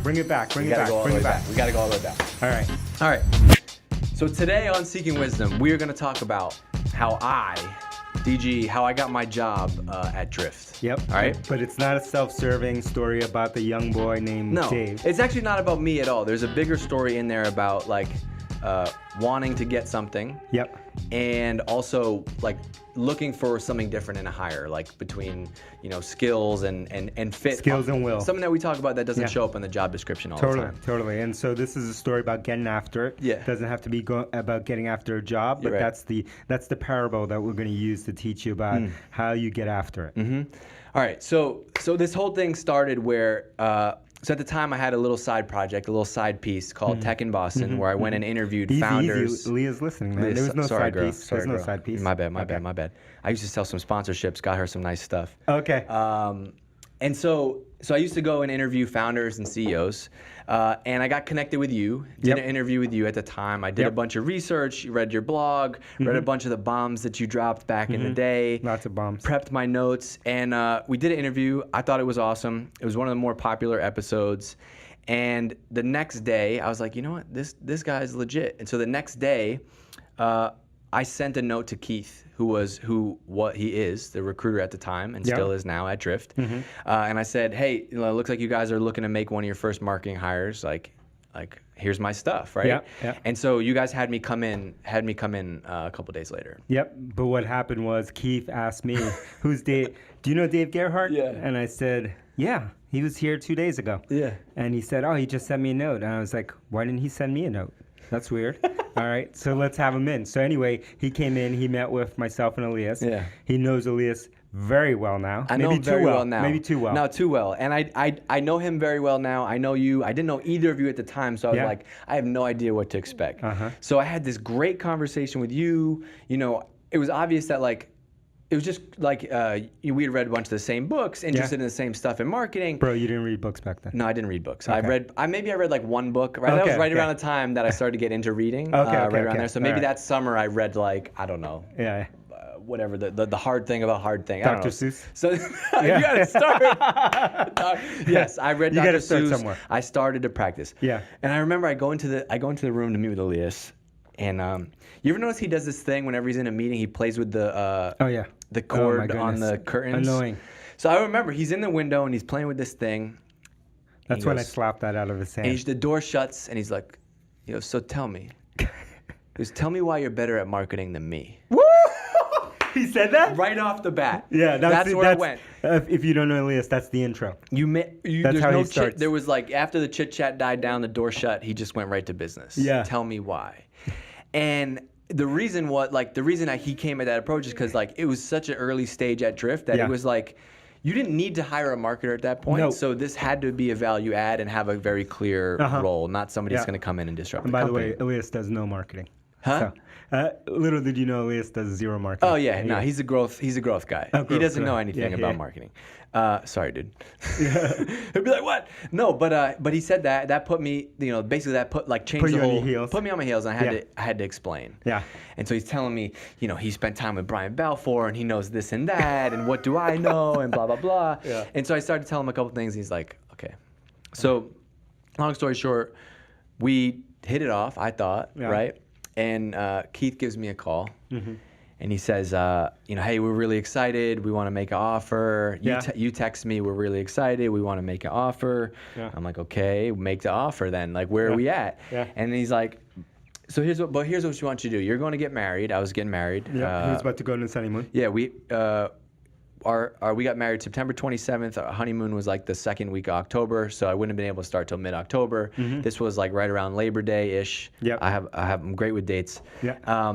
Bring it back. Bring We it gotta back. go all the Bring way it back. back. We gotta go all the way back. All right. All right. So today on Seeking Wisdom, we're gonna talk about how I got my job at Drift. Yep. All right. But it's not a self-serving story about the young boy named No, Dave. it's actually not about me at all. There's a bigger story in there about like wanting to get something. Yep. And also like looking for something different in a hire, like between skills and fit. Skills and will. Something that we talk about that doesn't Yeah. show up in the job description all the Totally, time. totally. And so this is a story about getting after it. Yeah. It doesn't have to be about getting after a job, but You're right. that's the parable that we're going to use to teach you about how you get after it. Mm-hmm. All right, so this whole thing started where so at the time I had a little side project, a little side piece called Tech in Boston, where I went and interviewed founders. Easy. Leah's listening, man. Leah, There was no sorry, side girl. piece. Sorry, There's no girl. side piece. My bad. Okay. My bad. I used to sell some sponsorships. Got her some nice stuff. Okay. And so I used to go and interview founders and CEOs, and I got connected with you. Did Yep. an interview with you at the time. I did a Yep. bunch of research, read your blog, read a bunch of the bombs that you dropped back in the day. Lots of bombs. Prepped my notes, and we did an interview. I thought it was awesome. It was one of the more popular episodes. And the next day, I was like, you know what, this guy's legit. And so the next day, I sent a note to Keith, what he is, the recruiter at the time, and Yeah. still is now at Drift. And I said, hey, it looks like you guys are looking to make one of your first marketing hires. Like here's my stuff, right? Yeah, yeah. And so you guys had me come in a couple days later. Yep. But what happened was Keith asked me, who's Dave? Do you know Dave Gerhardt? Yeah. And I said, yeah, he was here 2 days ago. Yeah. And he said, oh, he just sent me a note. And I was like, why didn't he send me a note? That's weird. All right, so let's have him in. So anyway, he came in. He met with myself and Elias. Yeah. He knows Elias very well now. I know him very well now. Maybe too well. No, too well. And I know him very well now. I know you. I didn't know either of you at the time, so I was Yeah. like, I have no idea what to expect. Uh-huh. So I had this great conversation with you. It was obvious that it was just like we had read a bunch of the same books, interested in the same stuff in marketing. Bro, you didn't read books back then. No, I didn't read books. Okay. I read like one book. Right, that Okay, was right okay. around the time that I started to get into reading. Okay, right around okay. there. So maybe All right. that summer I read like I don't know. Yeah. Whatever the hard thing about hard thing. I don't Dr. know. Seuss? So you gotta start. Yes, I read You Dr. gotta start Seuss. somewhere. I started to practice. Yeah. And I remember I go into the room to meet with Elias, and you ever notice he does this thing whenever he's in a meeting? He plays with the Oh, yeah. the Oh, cord my on goodness. the curtains. Annoying. So I remember he's in the window and he's playing with this thing. That's He when I goes- slapped that out of his hand. And the door shuts, and he's like, so tell me. He goes, tell me why you're better at marketing than me. Woo! He said that? Right off the bat. Yeah, that's where I went. If you don't know Elias, that's the intro. That's That's how he starts. There was like after the chit chat died down, the door shut. He just went right to business. Yeah. Tell me why. And the reason that he came at that approach is because like it was such an early stage at Drift that Yeah. it was like you didn't need to hire a marketer at that point. No. So this had to be a value add and have a very clear role, not somebody that's Yeah. going to come in and disrupt And the by company. the way, Elias does no marketing. Huh? So, little did you know Elias does zero marketing. Oh yeah, no, he's a growth guy. Oh, He growth doesn't guy. know anything Yeah, about yeah. marketing. Sorry, dude. He'd be like, "What?" No, but he said that put me, basically that changed Put the you on whole, your heels. put me on my heels, and Yeah. I had to explain. Yeah. And so he's telling me, he spent time with Brian Balfour, and he knows this and that, and what do I know, and blah blah blah. Yeah. And so I started to tell him a couple things. And he's like, "Okay." So, long story short, we hit it off. I thought, Yeah. right? And Keith gives me a call. Mm-hmm. And he says, hey, we're really excited. We want to make an offer. Yeah. You text me, we're really excited. We want to make an offer. Yeah. I'm like, okay, make the offer then. Like, where are we at? Yeah. And he's like, here's what we want you to do. You're going to get married. I was getting married. Yeah, he was about to go on his honeymoon. Yeah, we got married September 27th. Our honeymoon was like the second week of October, so I wouldn't have been able to start till mid-October. This was like right around Labor Day-ish. Yep. I'm great with dates. Yeah.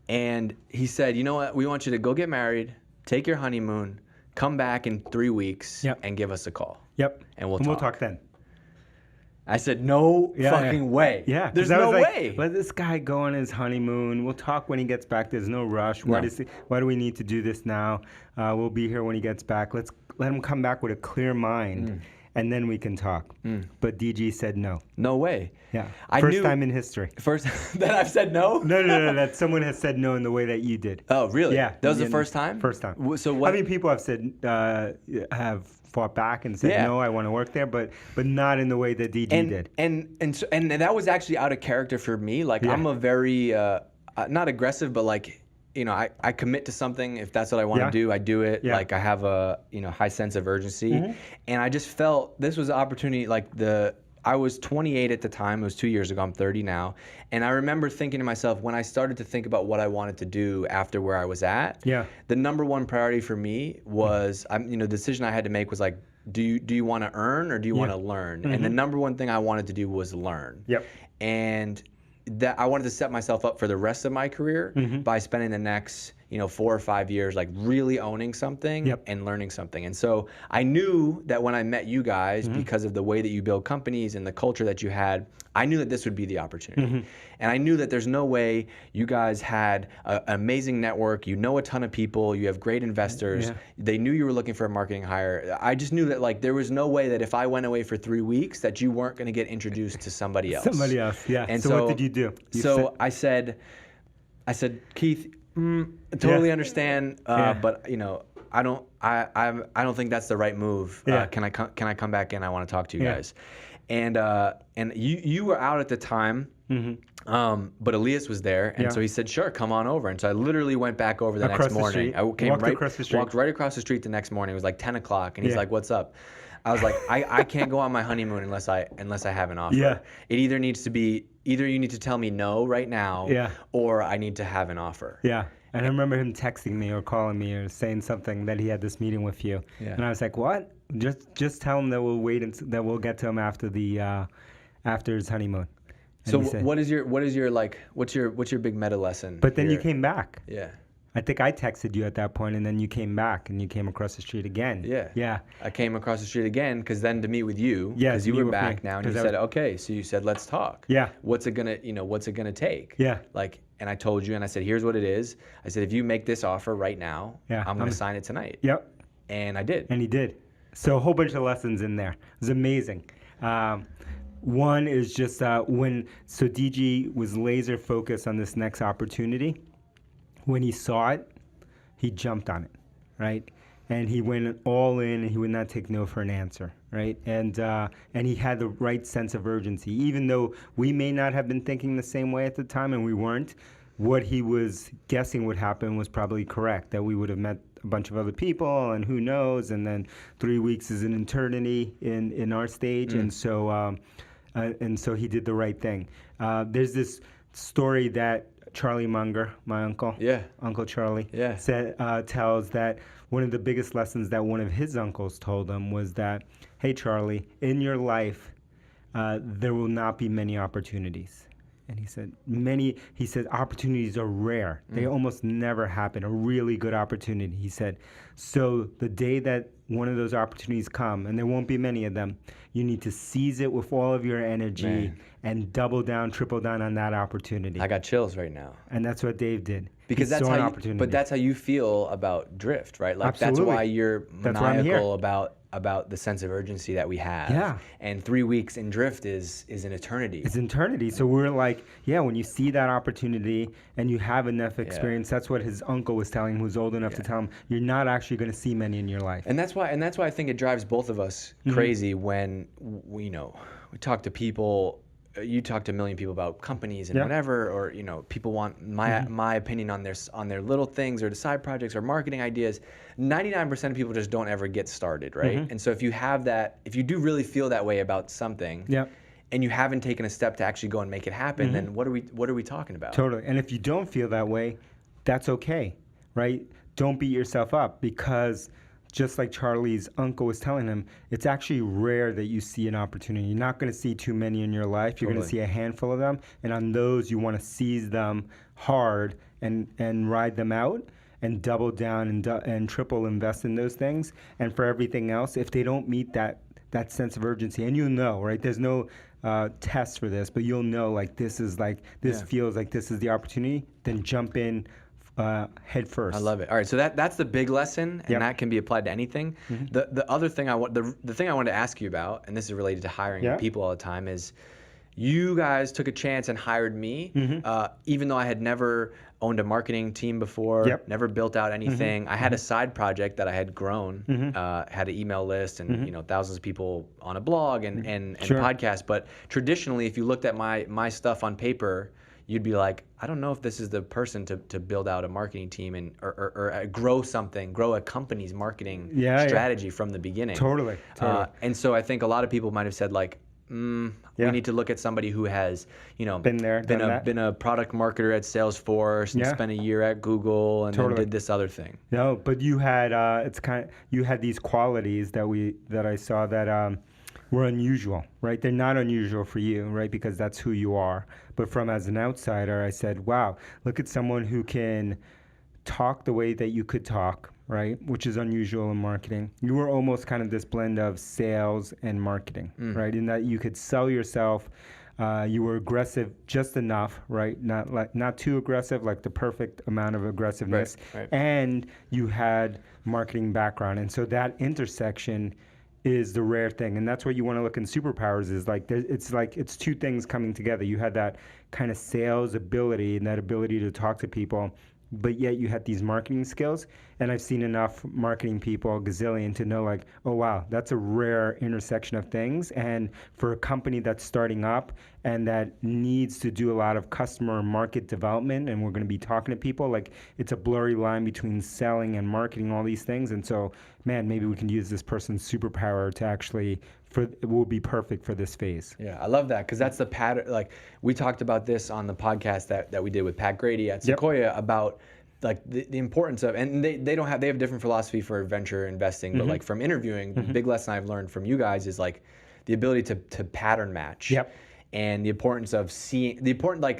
And he said, you know what? We want you to go get married, take your honeymoon, come back in 3 weeks, Yep. and give us a call. Yep. And we'll We'll talk. talk then. I said, no fucking way. Yeah. 'cause There's I no was like, way. Let this guy go on his honeymoon. We'll talk when he gets back. There's no rush. No. Why do we need to do this now? We'll be here when he gets back. Let's let him come back with a clear mind. and then we can talk. But DG said no. No way. Yeah. I First knew- time in history. First that I've said no? No, that someone has said no in the way that you did. Oh, really? Yeah. That was the Yeah, first time? First time. So what? I mean, people have said, have fought back and said, Yeah. no, I want to work there, but not in the way that DG did. And that was actually out of character for me. Like, Yeah. I'm a very, not aggressive, but like, you know, I commit to something. If that's what I want to Yeah. do, I do it. Yeah. Like, I have a, high sense of urgency. And I just felt this was an opportunity, I was 28 at the time. It was 2 years ago. I'm 30 now. And I remember thinking to myself, when I started to think about what I wanted to do after where I was at, Yeah. the number one priority for me was, the decision I had to make was like, do you want to earn or do you want to learn? And the number one thing I wanted to do was learn. Yep. And that I wanted to set myself up for the rest of my career by spending the next 4 or 5 years like really owning something Yep. and learning something. And so I knew that when I met you guys, because of the way that you build companies and the culture that you had, I knew that this would be the opportunity. And I knew that there's no way you guys had an amazing network, a ton of people, you have great investors. Yeah. They knew you were looking for a marketing hire. I just knew that like there was no way that if I went away for 3 weeks that you weren't going to get introduced to somebody else. Somebody else, yeah. And so what did you do? I said, Keith, totally understand, but I don't think that's the right move. Yeah. Can I come back in? I want to talk to you Yeah. guys. And you were out at the time. But Elias was there, and Yeah. so he said, "Sure, come on over." And so I literally went back over the Across next the morning. street. I came Walked right across the street. walked right across the street the next morning. It was like 10 o'clock, and he's Yeah. like, "What's up?" I was like, I can't go on my honeymoon unless I have an offer. Yeah. It either you need to tell me no right now, Yeah. or I need to have an offer. Yeah. And I remember him texting me or calling me or saying something that he had this meeting with you. Yeah. And I was like, what? Just tell him that we'll wait that we'll get to him after after his honeymoon. And So he said- what's your big meta lesson? But then you here? came back. Yeah. I think I texted you at that point, and then you came back and you came across the street again. Yeah. Yeah. I came across the street again because then to meet with you, Yeah, because to you meet were with me, back now, and you 'cause I said, was- okay, so you said, let's talk. Yeah. What's it gonna take? Yeah. Like, and I told you, and I said, here's what it is. I said, if you make this offer right now, Yeah, I'm gonna sign it tonight. Yep. And I did. And he did. So a whole bunch of lessons in there. It was amazing. One is just so DG was laser focused on this next opportunity. When he saw it, he jumped on it, right? And he went all in, and he would not take no for an answer, right? And he had the right sense of urgency, even though we may not have been thinking the same way at the time, and we weren't. What he was guessing would happen was probably correct, that we would have met a bunch of other people, and who knows, and then 3 weeks is an eternity in our stage, and so he did the right thing. There's this story that Charlie Munger, my uncle, Yeah. Uncle Charlie, Yeah. tells that one of the biggest lessons that one of his uncles told him was that, hey, Charlie, in your life, there will not be many opportunities. And he said, opportunities are rare. They almost never happen, a really good opportunity. He said, so the day that one of those opportunities come, and there won't be many of them, you need to seize it with all of your energy Man. and double down, triple down on that opportunity. I got chills right now. And that's what Dave did. Because He that's saw how an you, opportunity. but that's how you feel about Drift, right? Like Absolutely. that's why you're That's why I'm here. maniacal about the sense of urgency that we have. Yeah. And 3 weeks in Drift is an eternity. It's eternity. So we're like, yeah, when you see that opportunity and you have enough experience, that's what his uncle was telling him, who's old enough to tell him, you're not actually going to see many in your life. And that's why I think it drives both of us crazy when we talk to people. You talk to a million people about companies and Yeah. whatever, or people want my opinion on their little things or the side projects or marketing ideas. 99% of people just don't ever get started, right? And so if you do really feel that way about something, Yeah. and you haven't taken a step to actually go and make it happen, then what are we talking about? Totally. And if you don't feel that way, that's okay, right? Don't beat yourself up, because just like Charlie's uncle was telling him, it's actually rare that you see an opportunity. You're not going to see too many in your life. You're going to Totally. see a handful of them. And on those, you want to seize them hard and ride them out and double down and triple invest in those things. And for everything else, if they don't meet that sense of urgency, and you'll know, right? There's no test for this, but you'll know, like, this Yeah. feels like this is the opportunity, then jump in head first. I love it. All right, so that's the big lesson, and Yep. that can be applied to anything. The other thing the thing I wanted to ask you about, and this is related to hiring Yeah. people all the time, is you guys took a chance and hired me, even though I had never owned a marketing team before, Yep. never built out anything. I had a side project that I had grown, had an email list and thousands of people on a blog and Sure. podcast. But traditionally, if you looked at my stuff on paper, you'd be like, I don't know if this is the person to build out a marketing team and or grow a company's marketing strategy from the beginning. Totally. And so I think a lot of people might have said like, we need to look at somebody who has, Been there, done that. been a product marketer at Salesforce and Yeah. spent a year at Google and then did this other thing. No, but you had you had these qualities that I saw that were unusual, right? They're not unusual for you, right? Because that's who you are. But from as an outsider, I said, wow, look at someone who can talk the way that you could talk, right? Which is unusual in marketing. You were almost kind of this blend of sales and marketing, right? In that you could sell yourself. You were aggressive just enough, right? Not too aggressive, like the perfect amount of aggressiveness. Right. And you had marketing background, and so that intersection is the rare thing, and that's what you want to look in superpowers is like it's two things coming together. You had that kind of sales ability and that ability to talk to people, but yet you had these marketing skills. And I've seen enough marketing people, a gazillion, to know like, oh wow, that's a rare intersection of things. And for a company that's starting up and that needs to do a lot of customer and market development, and we're going to be talking to people, like it's a blurry line between selling and marketing, all these things. And so, man, maybe we can use this person's superpower to actually, it will be perfect for this phase. Yeah, I love that because that's the pattern. Like we talked about this on the podcast that we did with Pat Grady at Sequoia about like the importance of, and they have different philosophy for venture investing, but like from interviewing, the big lesson I've learned from you guys is like the ability to pattern match. Yep. And the importance of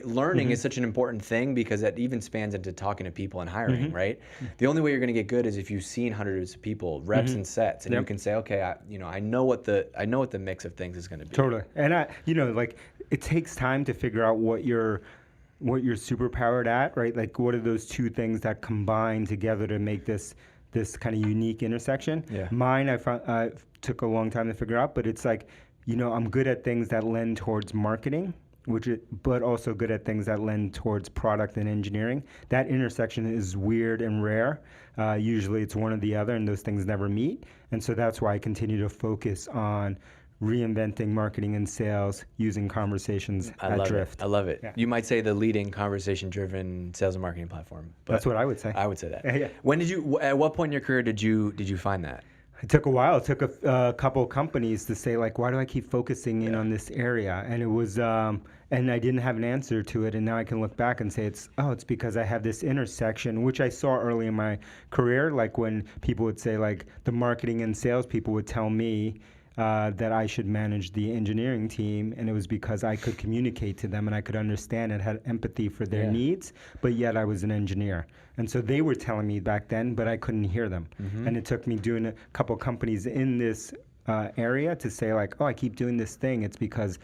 learning is such an important thing because it even spans into talking to people and hiring, right? The only way you're going to get good is if you've seen hundreds of people, reps and sets, and you can say, okay, I know what the mix of things is going to be. Totally. And like it takes time to figure out what you're superpowered at, right? Like what are those two things that combine together to make this kind of unique intersection? Yeah. Mine, I found took a long time to figure out, but it's like, I'm good at things that lend towards marketing, but also good at things that lend towards product and engineering. That intersection is weird and rare. Usually it's one or the other, and those things never meet. And so that's why I continue to focus on reinventing marketing and sales using conversations at Drift. I love it. Yeah. You might say the leading conversation-driven sales and marketing platform. But That's what I would say. I would say that. Yeah. At what point in your career did you find that? It took a while. It took a couple of companies to say, like, why do I keep focusing in on this area? And it was, and I didn't have an answer to it. And now I can look back and say, it's because I have this intersection, which I saw early in my career. Like when people would say, like, the marketing and sales people would tell me that I should manage the engineering team, and it was because I could communicate to them and I could understand and had empathy for their needs, but yet I was an engineer. And so they were telling me back then, but I couldn't hear them. And it took me doing a couple companies in this area to say like, oh, I keep doing this thing. It's because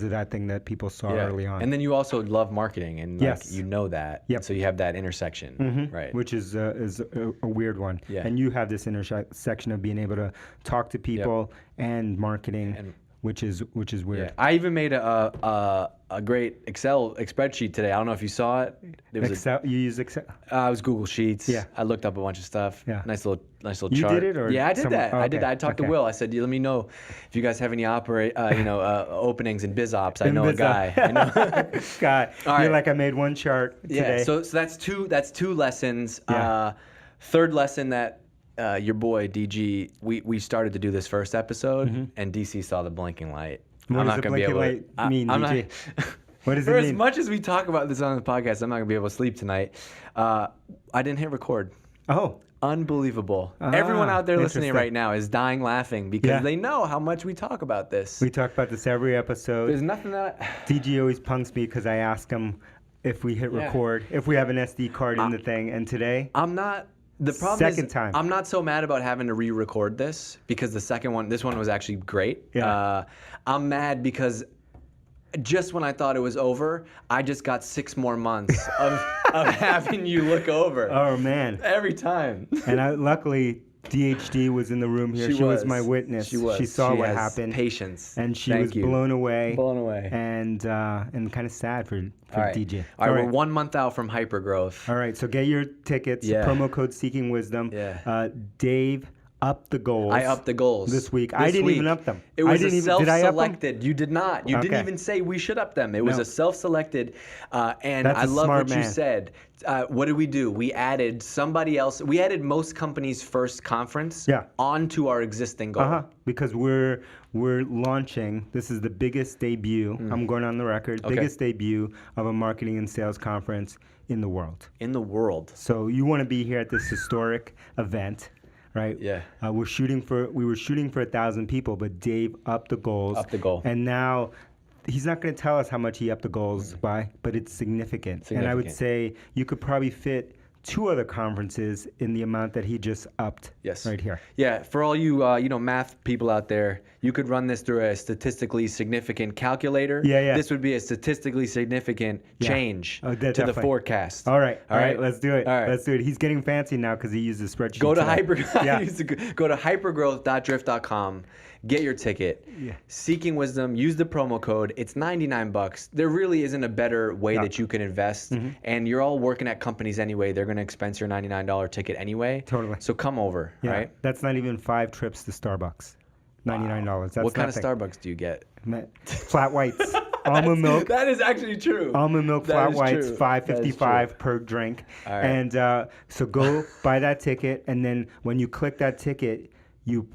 of that thing that people saw early on. And then you also love marketing, and Yes. you know that. Yep. So you have that intersection, right? Which is a weird one. Yeah. And you have this intersection of being able to talk to people and marketing, which is weird. Yeah. I even made a great Excel spreadsheet today. I don't know if you saw it. It was Excel, you use Excel? it was Google Sheets. Yeah. I looked up a bunch of stuff. Yeah. Nice little You chart. did it, or yeah, I did someone- that. oh, I did okay. that. I talked to Okay. Will. I said, let me know if you guys have any openings in BizOps. I know a BizOps. guy. I know. God, All you're right. like, I made one chart today. Yeah. So that's two lessons. Yeah. Third lesson that your boy DG, we started to do this first episode, and DC saw the blinking light. What I'm does not the gonna be able blinking to. light mean, I'm DG? not. What does For it as mean? much as we talk about this on the podcast, I'm not gonna be able to sleep tonight. I didn't hit record. Oh, Unbelievable. Everyone out there listening interesting. right now is dying laughing because they know how much we talk about this. we talk about this every episode. There's nothing that. DG always punks me because I ask him if we hit record, if we have an SD card in the thing, and today, I'm not. The problem Second is, time. I'm not so mad about having to re-record this because this one was actually great. Yeah. I'm mad because just when I thought it was over, I just got 6 more months of of having you look over Oh man! every time. And luckily, DHD was in the room here. She was my witness. She was. She saw what has happened, Patience. and she Thank was you. blown away. Blown away. And kind of sad for All right. DJ. All right, we're 1 month out from Hypergrowth. All right, so get your tickets. Yeah. Promo code Seeking Wisdom. Yeah. Dave upped the goals. I upped the goals this week. I didn't even up them. It was I a didn't even, did I up them? self-selected. You did not. You didn't Okay. even say we should up them. It was No. a self-selected. And That's I a love smart what you man. said. What did we do? We added somebody else. We added most companies' first conference onto our existing goal. Because we're launching. This is the biggest debut. I'm going on the record. Okay. Biggest debut of a marketing and sales conference in the world. In the world. So you want to be here at this historic event, right? Yeah. We were shooting for 1,000 people, but Dave upped the goals. Upped the goal. And now he's not going to tell us how much he upped the goals by, but it's significant. And I would say you could probably fit 2 other conferences in the amount that he just upped. Yes. Right here. Yeah, for all you math people out there, you could run this through a statistically significant calculator. Yeah. This would be a statistically significant change to definitely. the forecast. All right. All right. Let's do it. All right. Let's do it. He's getting fancy now because he used the spreadsheet. Go to today. go to hypergrowth.drift.com. Get your ticket. Yeah. Seeking Wisdom. Use the promo code. It's $99. There really isn't a better way that you can invest. And you're all working at companies anyway. They're going to expense your $99 ticket anyway. Totally. So come over. Yeah. Right. That's not even 5 trips to Starbucks. $99. That's What kind nothing. of Starbucks do you get? Flat whites, almond milk. That is actually true. Almond milk That flat is whites, true. $5.55 per drink. All right. And so go buy that ticket, and then when you click that ticket, you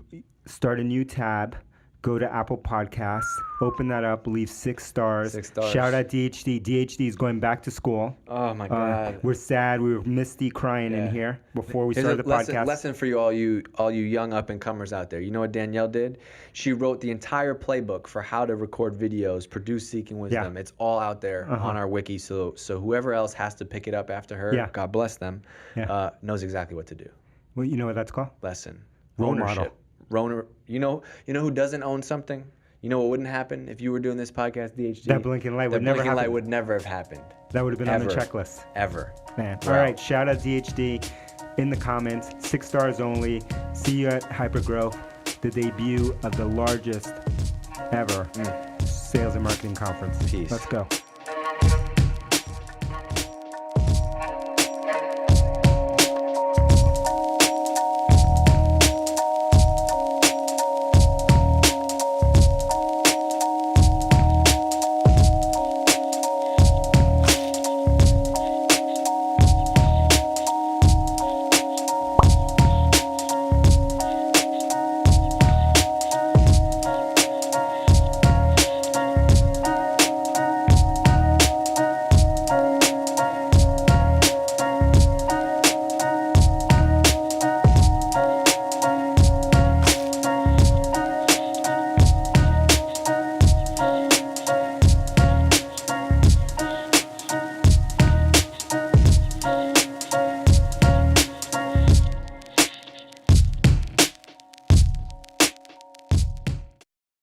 start a new tab. Go to Apple Podcasts, open that up, leave 6 stars. 6 stars. Shout out DHD. DHD is going back to school. Oh my God. We're sad. We were Misty crying in here before we started the podcast. Lesson for you, all you young up and comers out there. You know what Danielle did? She wrote the entire playbook for how to record videos, produce Seeking Wisdom. It's all out there on our wiki. So whoever else has to pick it up after her, God bless them, knows exactly what to do. Well, you know what that's called? Lesson. Role Ownership. model. You know who doesn't own something? You know what wouldn't happen if you were doing this podcast, DHD? That blinking light would never blinking light happen. would never have happened. That would have been on the Ever. checklist. Ever. Man. Wow. All right. Shout out DHD in the comments. 6 stars only. See you at Hypergrowth, the debut of the largest ever sales and marketing conference. Peace. Let's go.